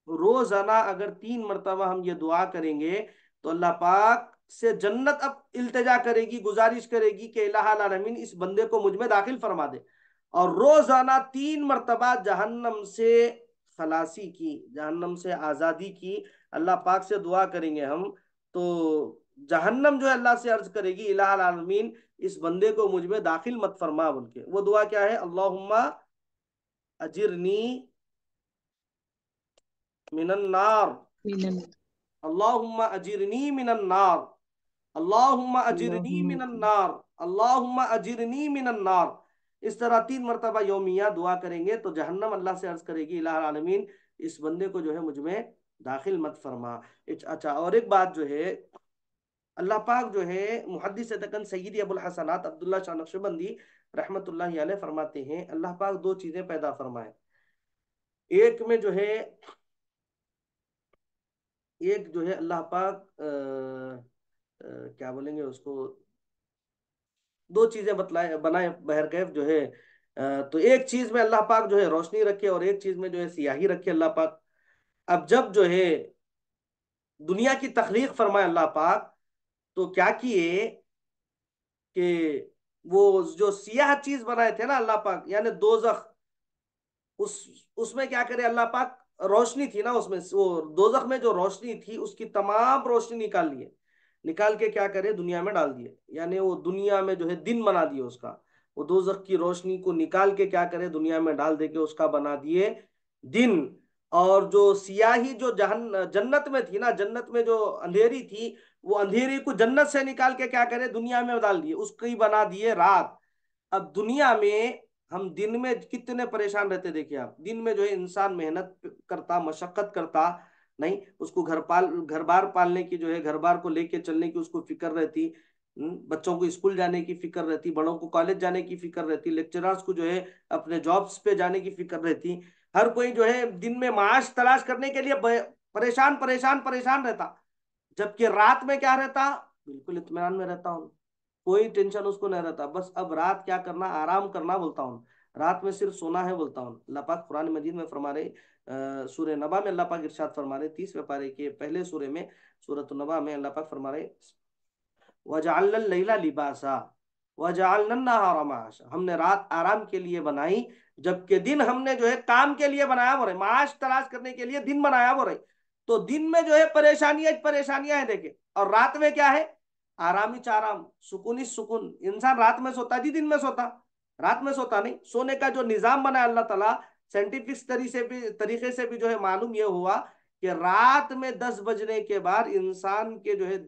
रोजाना अगर 3 मरतबा हम ये दुआ करेंगे तो अल्लाह पाक से जन्नत अब इल्तिजा करेगी, गुजारिश करेगी कि इलाहा आलमीन इस बंदे को मुझ में दाखिल फरमा दे। और रोजाना 3 मरतबा जहन्नम से खलासी की, जहन्नम से आजादी की अल्लाह पाक से दुआ करेंगे हम। तो जहन्नम जो है अल्लाह से अर्ज करेगी इलाहा आलमीन इस बंदे को मुझ में दाखिल मत फरमा बोल के। वो दुआ क्या है? अल्लाहुम्मा अजिरनी मिनन नार,
मिनन
अल्लाहुम्मा अजिरनी मिनन नार, अल्लाहुम्मा अजिरनी
अल्लाहुम्मा
मिनन नार, अल्लाहुम्मा अजिरनी मिनन नार। इस तरह 3 मरतबा यौमिया दुआ करेंगे तो जहन्नम अल्लाह से अर्ज करेगी इलाह आलमीन इस बंदे को जो है मुझ में दाखिल मत फरमा। अच्छा, और एक बात जो है, अल्लाह पाक जो है मुहद्दिस तकन सय्यदी अबुल हसनात अब्दुल्ला शाह नक्शबंदी रहमतुल्लाहि अलैह फरमाते हैं अल्लाह पाक 2 चीजें पैदा फरमाए। एक में जो है, एक जो है अल्लाह पाक क्या बोलेंगे उसको, 2 चीजें बतलाए बनाए बहरकैफ जो है। तो एक चीज में अल्लाह पाक जो है रोशनी रखे और एक चीज में जो है सियाही रखे अल्लाह पाक। अब जब जो है दुनिया की तखलीक फरमाए अल्लाह पाक तो क्या किए कि वो जो सियाह चीज बनाए थे ना अल्लाह पाक यानी दोजख, उसमें क्या करे अल्लाह पाक, रोशनी थी ना उसमें, वो दोजख में जो रोशनी थी उसकी तमाम रोशनी निकाल लिए, निकाल के क्या करे दुनिया में डाल दिए। यानी वो दुनिया में जो है दिन बना दिए उसका। वो दोजख की रोशनी को निकाल के क्या करे दुनिया में डाल दे के उसका बना दिए दिन। और जो सियाही जो जन्नत में थी ना, जन्नत में जो अंधेरी थी वो अंधेरी को जन्नत से निकाल के क्या करे दुनिया में डाल दिए, उसकी बना दिए रात। अब दुनिया में हम दिन में कितने परेशान रहते, देखिए आप, दिन में जो है इंसान मेहनत करता, मशक्कत करता, नहीं उसको घर बार पालने की जो है घर बार को लेके चलने की उसको फिक्र रहती। बच्चों को स्कूल जाने की फिक्र रहती, बड़ों को कॉलेज जाने की फिक्र रहती, लेक्चरर्स को जो है अपने जॉब्स पे जाने की फिक्र रहती। हर कोई जो है दिन में माश तलाश करने के लिए परेशान परेशान परेशान रहता। जबकि रात में क्या रहता, बिल्कुल इत्मीनान में रहता हूँ, कोई टेंशन उसको नहीं रहता। बस अब रात क्या करना, आराम करना बोलता हूँ, रात में सिर्फ सोना है बोलता हूँ। अल्लाह पाक कुरान मजीद में फरमा रहे, सूर्य नबा में अल्लाह पाक इरशाद फरमा रहे, 30वें पारे के पहले सूर्य में, सूरत नबा में अल्लाह पाक फरमा रहे, वजअलना लैला लिबासा वजअलना नहारा माशा, हमने रात आराम के लिए बनाई, जबकि दिन हमने जो है काम के लिए बनाया बोले, माश तलाश करने के लिए दिन बनाया बोले। तो दिन में जो है परेशानियां परेशानियां है देखे, और रात में क्या है, आराम ही आराम, सुकून ही सुकून। इंसान रात में सोता जी, दिन में सोता, रात में सोता नहीं। सोने का जो निजाम बनाया अल्लाह ताला, साइंटिफिक तरीके से भी जो है मालूम यह हुआ कि रात में 10 बजने के बाद इंसान के जो है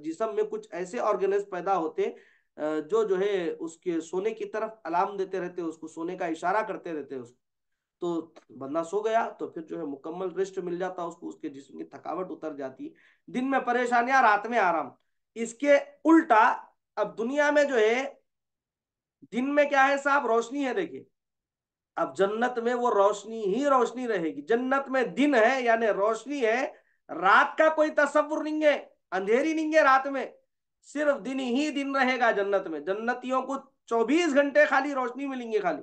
जिस्म में कुछ ऐसे ऑर्गेनेल्स पैदा होते जो है उसके सोने की तरफ अलार्म देते रहते, उसको सोने का इशारा करते रहते उसको। तो बंदा सो गया तो फिर जो है मुकम्मल रेस्ट मिल जाता उसको, उसके जिस्म की थकावट उतर जाती। दिन में परेशानियां, रात में आराम। इसके उल्टा अब दुनिया में जो है दिन में क्या है साहब, रोशनी है देखिए। अब जन्नत में वो रोशनी ही रोशनी रहेगी। जन्नत में दिन है यानी रोशनी है, रात का कोई तस्वुर नहीं है, अंधेरी नहीं है रात में, सिर्फ दिन ही दिन रहेगा जन्नत में। जन्नतियों को 24 घंटे खाली रोशनी मिलेंगे, खाली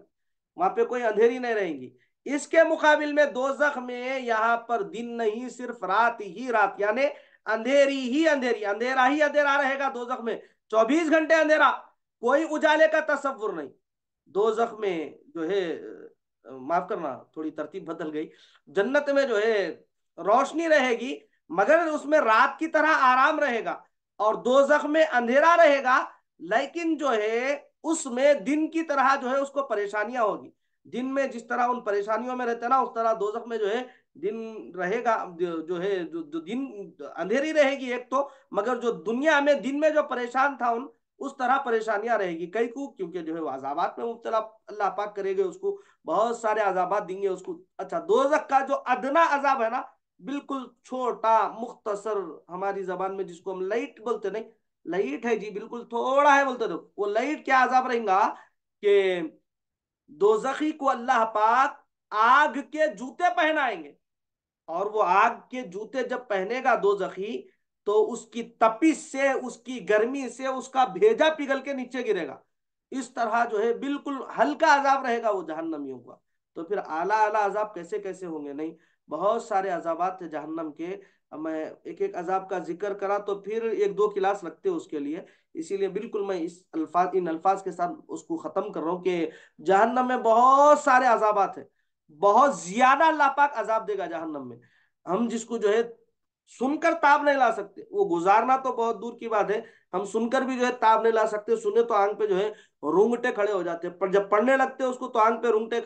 वहां पे कोई अंधेरी नहीं रहेगी। इसके मुकाबिल में दोजख में यहाँ पर दिन नहीं, सिर्फ रात ही रात, यानी अंधेरी ही अंधेरी, अंधेरा ही अंधेरा रहेगा दोजख में, 24 घंटे अंधेरा, कोई उजाले का तस्वुर नहीं। दोजख में जो है माफ करना थोड़ी तरतीब बदल गई, जन्नत में जो है रोशनी रहेगी मगर उसमें रात की तरह आराम रहेगा, और दोजख में अंधेरा रहेगा लेकिन जो है उसमें दिन की तरह जो है उसको परेशानियां होगी। दिन में जिस तरह उन परेशानियों में रहते हैं ना, उस तरह दोजख में जो है दिन रहेगा, जो है जो दिन अंधेरी रहेगी एक तो, मगर जो दुनिया में दिन में जो परेशान था उन उस तरह परेशानियां रहेगी कई को, क्योंकि जो है वो अजाबात में मुब्तला अल्लाह पाक करेंगे उसको, बहुत सारे अजाबात देंगे उसको। अच्छा, दोजख का जो अदना अजाब है ना, बिल्कुल छोटा मुख्तसर, हमारी जबान में जिसको हम लाइट बोलते, नहीं लाइट है जी, बिल्कुल थोड़ा है बोलते, दो वो लाइट क्या अजाब रहेगा कि दोजखी को अल्लाह पाक आग के जूते पहनाएंगे, और वो आग के जूते जब पहनेगा दो जखी, तो उसकी तपिश से, उसकी गर्मी से उसका भेजा पिघल के नीचे गिरेगा। इस तरह जो है बिल्कुल हल्का अजाब रहेगा वो जहन्नमियों का। तो फिर आला आला अजाब कैसे कैसे होंगे, नहीं बहुत सारे अजाबात थे जहन्नम के। अब मैं एक एक अजाब का जिक्र करा तो फिर एक दो क्लास लगते उसके लिए, इसीलिए बिल्कुल मैं इन अल्फाज के साथ उसको खत्म कर रहा हूँ कि जहन्नम में बहुत सारे अजाबात है, बहुत ज्यादा अल्लाह पाक अजाब देगा जहन्नम में। हम जिसको जो है सुनकर ताब नहीं ला सकते, वो गुजारना तो बहुत दूर की बात है, हम सुनकर भी जो है ताब नहीं ला सकते। सुने तो आंख पे जो है रूंगटे खड़े हो जाते हैं, पर जब पढ़ने लगते हैं उसको तो आंख पे रूंगटे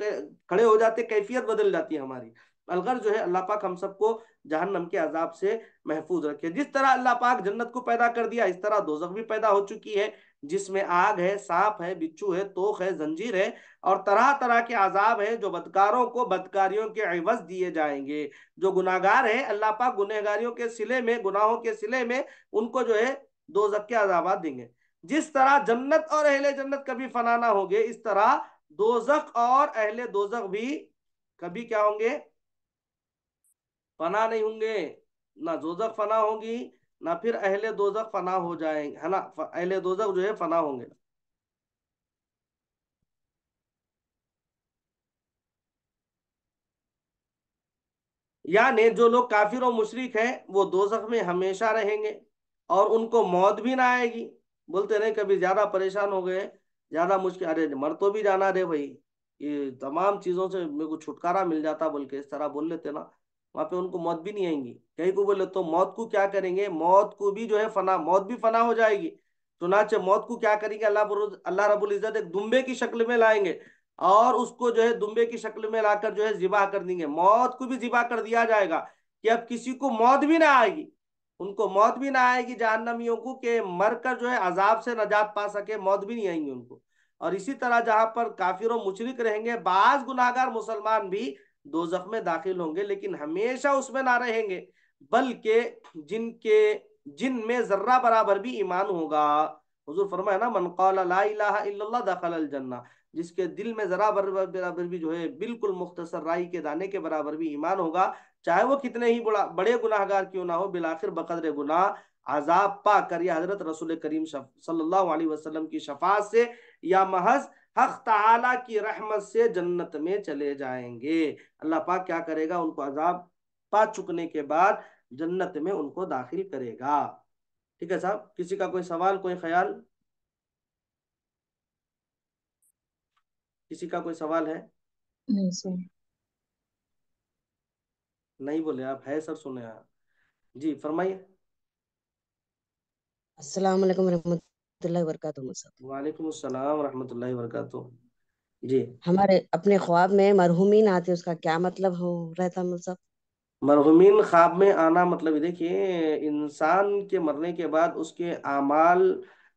खड़े हो जाते, कैफियत बदल जाती है हमारी। अलगर जो है अल्लाह पाक हम सबको जहन्नम के अजाब से महफूज रखे। जिस तरह अल्लाह पाक जन्नत को पैदा कर दिया, इस तरह दोजख भी पैदा हो चुकी है, जिसमें आग है, सांप है, बिच्छू है, तोख है, जंजीर है, और तरह तरह के अजाब है जो बदकारों को बदकारियों के एवज दिए जाएंगे। जो गुनाहगार है अल्लाह पाक गुनहगारियों के सिले में, गुनाहों के सिले में उनको जो है दोजख के अजाबात देंगे। जिस तरह जन्नत और अहले जन्नत कभी फना ना होंगे, इस तरह दोजख और अहले दोजख भी कभी क्या होंगे, फना नहीं होंगे। ना दोजख फना होगी, ना फिर अहले दोजख फना हो जाएंगे, है ना, अहले दोजख जो है फना होंगे। यानी जो लोग काफिर और मुशरिक हैं वो दोजख में हमेशा रहेंगे, और उनको मौत भी ना आएगी। बोलते नहीं कभी ज्यादा परेशान हो गए, ज्यादा मुश्किल, अरे मर तो भी जाना रे भाई, ये तमाम चीजों से मेरे को छुटकारा मिल जाता बोल के इस तरह बोल लेते ना, वहां पे उनको मौत भी नहीं आएंगी। कहीं को बोले तो मौत को क्या करेंगे, मौत को भी जो है फना, मौत भी फना हो जाएगी। चुनाचे मौत को क्या करेंगे, अल्लाह रब्बुल इज्जत एक दुम्बे की शक्ल में लाएंगे, और उसको जो है दुम्बे की शक्ल में लाकर जो है जिबा कर देंगे। मौत को भी जिबा कर दिया जाएगा कि अब किसी को मौत भी ना आएगी, उनको मौत भी ना आएगी जहन्नमियों को, कि मरकर जो है अजाब से नजात पा सके, मौत भी नहीं आएंगी उनको। और इसी तरह जहां पर काफिर और मुशरिक रहेंगे, बाज गुनाहगार मुसलमान भी दोजख में दाखिल होंगे, लेकिन हमेशा उसमें ना रहेंगे, बल्कि जिनके जिनमें जर्रा बराबर भी ईमान होगा, हुजूर फरमाया ना, मन क़ाला ला इलाहा इल्लल्लाह दखलल जन्नह, जिसके दिल में जरा बराबर भी जो है, बिल्कुल मुख्तसर राई के दाने के बराबर भी ईमान होगा, चाहे वो कितने ही बड़े गुनाहगार क्यों ना हो, बिलाखिर बकदर गुनाह अजाब पाकर, या हजरत रसूल करीम सल्लल्लाहु अलैहि वसल्लम की शफाअत से, या महज हक ताला की रहमत से जन्नत में चले जाएंगे। अल्लाह पाक क्या करेगा, उनको अजाब पा चुकने के बाद जन्नत में उनको दाखिल करेगा। ठीक है साहब, किसी का कोई सवाल, कोई ख्याल, किसी का कोई सवाल है?
नहीं सर।
नहीं बोले आप, है सर, सुने आप। जी फरमाइए।
अस्सलाम वालेकुम रहमतुल्लाहि व बरकातुहू साहब।
वालेकुम अस्सलाम रहमतुल्लाहि व बरकातुहू। जी।
हमारे अपने ख्वाब में मरहुमीन आते, उसका क्या मतलब हो रहता मतलब?
मरहुमीन ख्वाब में आना मतलब, देखिए इंसान के मरने के बाद उसके आमाल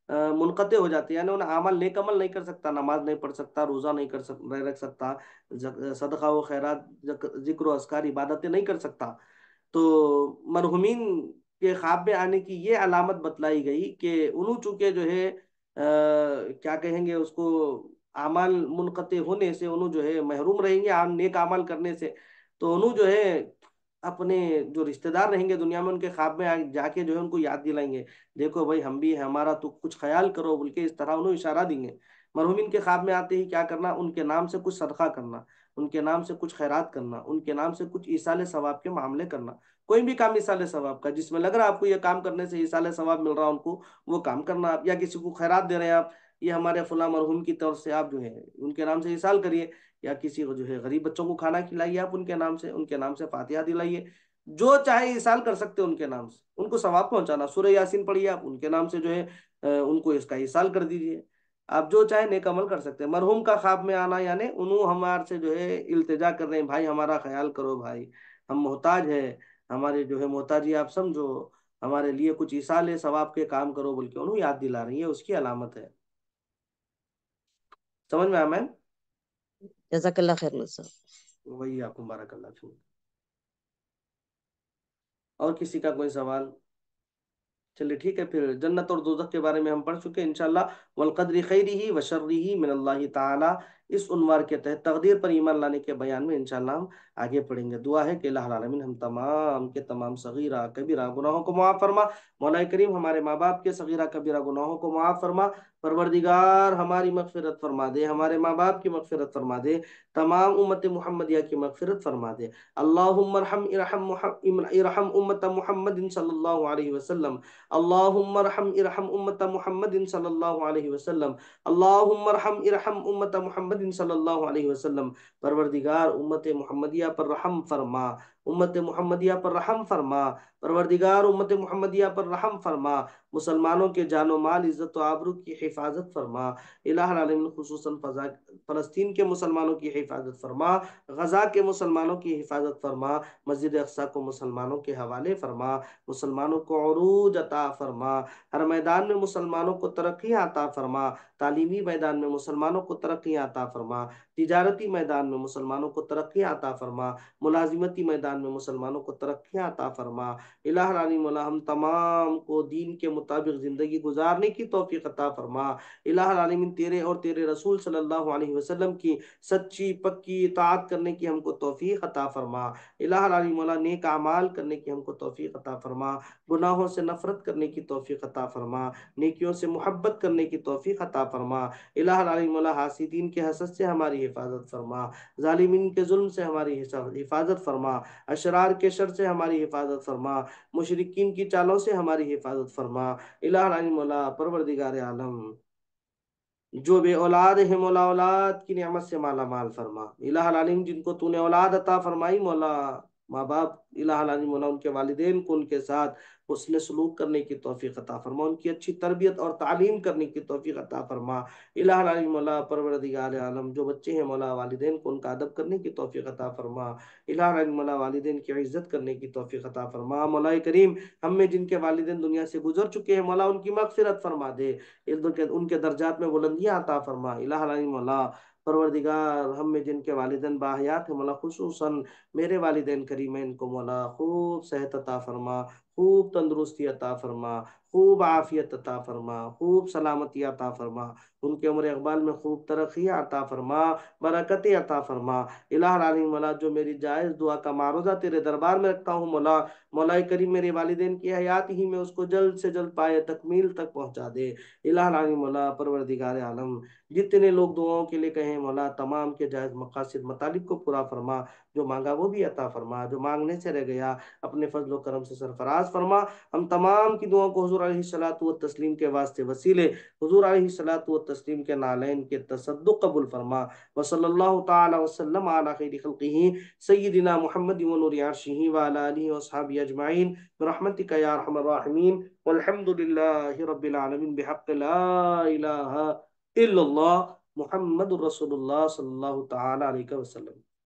मुनक़ते हो जाते हैं, यानी उन आमाल नेक अमल नहीं कर सकता, नमाज नहीं पढ़ सकता, रोज़ा नहीं कर सक नहीं रख सकता, सदका व खैरात, जिक्र व अस्कार, इबादतें नहीं कर सकता। तो मरहुमीन के ख्वाब में आने की ये अलामत बतलाई गई कि उन्हों चूंकि जो है क्या कहेंगे उसको, आमाल मुनक़ते होने से उन्हों जो है महरूम रहेंगे नेक आमाल करने से। तो उन्हों जो है अपने जो रिश्तेदार रहेंगे दुनिया में, उनके ख्वाब में जाके जो है उनको याद दिलाएंगे, देखो भाई हम भी हैं, हमारा तो कुछ ख्याल करो, बोल के इस तरह उन्हें इशारा देंगे। मरहुमीन के ख्वाब में आते ही क्या करना, उनके नाम से कुछ सदका करना, उनके नाम से कुछ खैरात करना, उनके नाम से कुछ ईसाले सवाब के मामले करना। कोई भी काम ईसाले सवाब का, जिसमें लग रहा है आपको ये काम करने से ईसाले सवाब मिल रहा है उनको, वो काम करना आप। या किसी को खैरात दे रहे हैं आप, ये हमारे फला मरहूम की तरफ से आप जो है उनके नाम से ईसाल करिए। या किसी को जो है गरीब बच्चों को खाना खिलाइए आप उनके नाम से फातिहा दिलाइए। जो चाहे ईसाल कर सकते हैं उनके नाम से, उनको सवाब पहुंचाना। सूरह यासीन पढ़िए आप, उनके नाम से जो है उनको इसका ईसाल कर दीजिए। आप जो चाहे नेक अमल कर सकते हैं। मरहूम का ख्वाब में आना यानी उन्होंने हमारे से जो है इल्तिजा कर रहे हैं, भाई हमारा ख्याल करो, भाई हम मोहताज है, हमारे जो है मोहताजी आप समझो, हमारे लिए कुछ इसाले सवाब के काम करो, बोल के उन्होंने याद दिला रही है, उसकी अलामत है। समझ में आया मैम?
जज़ाकल्लाह खैर साहब।
वही आपको मुबारक अल्लाह फिर। और किसी का कोई सवाल? चलिए ठीक है, फिर जन्नत और दोज़ख के बारे में हम पढ़ चुके हैं इंशाल्लाह। वल क़द्रि खैरिही व शर्रिही मिनल्लाहि ताला, इस उन्वार के तहत तकदीर पर ईमान लाने के बयान में इंशाल्लाह हम आगे पढ़ेंगे। दुआ है कि अल्लाह रब्बुल आलमीन हम तमाम के तमाम सगीरा कबीरा गुनाहों को माफ़ फरमा। मौला करीम हमारे माँ बाप के सगीरा कबीरा गुनाहों को माफ़ फरमा। परवरदिगार हमारी मगफिरत फरमा दे, हमारे माँ बाप की मगफिरत फरमा दे, तमाम उम्मत मुहम्मदिया की मगफिरत फरमा दे। अल्लाहुम्मा इरहम उम्मत मुहम्मदिन सल्लल्लाहु अलैहि वसल्लम। अल्लाहुम्मा इरहम उम्मत मुहम्मदिन सल्लल्लाहु अलैहि वसल्लम। अल्लाहुम्मा इरहम उम्मत मुहम्मदिन सल्लल्लाहु अलैहि वसल्लम। परवरदिगार उम्मत मुहम्मदिया पर रहम फरमा, उम्मत मुहम्मदिया पर रहम फरमा। परवरदिगार उम्मत मुहम्मदिया पर रहम फरमा। मुसलमानों के जानो माल इज्जत व आबरू की हिफाजत फरमा। इलाहुल आलमीन खुसूसन फलस्तीन के मुसलमानों की हिफाजत फरमा, गजा के मुसलमानों की हिफाजत फरमा, मस्जिद अक्सा को मुसलमानों के हवाले फरमा, मुसलमानों को उरूज अता फरमा, हर मैदान में मुसलमानों को तरक्की अता फरमा, तालीमी मैदान में मुसलमानों को तरक्की अता फरमा, तिजारती मैदान में मुसलमानों को तरक्की अता फरमा, मुलाजिमती मैदान में मुसलमानों को तरक्की अता फरमा। इलाह रानी मौला हम तमाम को दीन के मुताबिक ज़िंदगी गुजारने की तौफीक अता फरमा। इलाह आलमीन तेरे और तेरे रसूल सल्लल्लाहु अलैहि वसल्लम की सच्ची पक्की इताअत करने की हमको तौफीक अता फरमा। इलाह रानी मौला नेक अमाल करने की हमको तौफीक अता फरमा। गुनाहों से नफरत करने की तौफीक अता फरमा, नेकियों से मोहब्बत करने की तौफीक अता फरमा। इलाह अली मौला हासिदीन के हसद से हमारी हिफाजत फरमा, जालिमीन के जुल्म से हमारी हिफाजत फरमा, अशरार के शर से हमारी हिफाजत फरमा, मुशरिकीन की चालों से हमारी हिफाजत फरमा। इलाह अली मौला परवरदिगार आलम, जो बे औलाद है मौला औलाद की नेमत से माला माल फरमा। इलाह आलमीन जिनको तूने औलाद अता फरमाई मौला, माँ बाप, इलाह आलमीन मौला उनके वालिदैन को उनके साथ उसने सलूक करने की तौफीक अता फरमा, उनकी अच्छी तरबियत और तालीम करने की तौफीक अता फरमा। इलाह आलमीन मौला परवरदिगार आलम, जो बच्चे हैं मौला वालिदैन को उनका अदब करने की तौफीक अता फरमा। इलाह आलमीन मौला वालिदैन की इज्जत करने की तौफीक अता फरमा। मौला करीम हम में जिनके वालिदैन दुनिया से गुजर चुके हैं मौला उनकी मगफिरत फरमा दे, उनके दर्जात में बुलंदियां अता फरमा। इलाह अली मौला परवरदिगार हम में जिनके वालिदैन बाहयात हैं मौला, खुसूसन मेरे वालिदैन करीमैन को मौला खूब सेहत अता फरमा, खूब तंदुरुस्ती अता फरमा, खूब आफियत अता फरमा, खूब सलामती अता फरमा, उनके उम्र इकबाल में खूब तरक्की अता फरमा, बरकतें अता फरमा। इलाह आलमीन मौला, जो मेरी जायज़ दुआ का मारूजा तेरे दरबार में रखता हूँ मौला, मौला करीम मेरे वालिदैन की हयात ही में उसको जल्द से जल्द पाए तकमील तक पहुंचा दे। इलाह आलमीन मौला, परवरदिगार आलम, जितने लोग दुआओं के लिए कहें मौला, तमाम के जायज़ मकासद मतालिब को पूरा फरमा, जो मांगा वो भी अता फरमा, जो मांगने से रह गया अपने फजल करम से सरफराज फरमा। हम तमाम की दुआओं को हुजूर अलैहिस्सलातु व तस्लीम के वास्ते वसीले हुजूर अलैहिस्सलातु व तस्लीम के नालैन के तसद्दुक कबूल फरमा। व सल्लल्लाहु तआला वसल्लम अला खैरि खल्क़िही सय्यिदिना मुहम्मद व नूरि अर्शिही व अला आलिहि व अस्हाबिही अजमईन बिरहमतिका या अरहमर राहिमीन वल्हम्दुलिल्लाहि रब्बिल आलमीन बिहक़्क़ि ला इलाहा इल्लल्लाह मुहम्मदुर रसूलुल्लाह सल्लल्लाहु तआला अलैहि वसल्लम।